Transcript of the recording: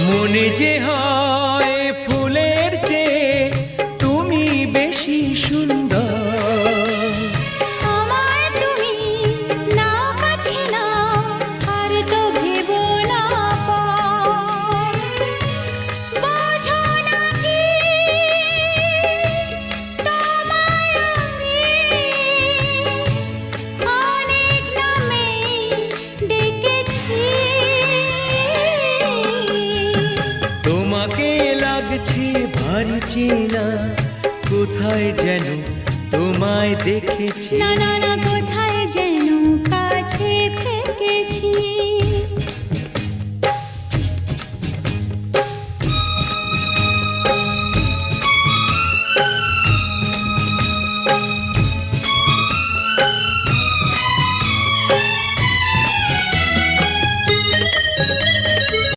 মনে যে হয় ফুলের চেয়ে তুমি বেশি সুন্দর। আমায় তুমি নাও কাছে নাও, আর তো ভেবো না পর। বোঝো না কি তোমায় আমি অনেক নামে ডেকেছি। তোমাকে লাগছে ভারী চেনা, কোথায় যেন তোমায় দেখেছি। না না না, কোথায় যেন কাছে থেকেছি।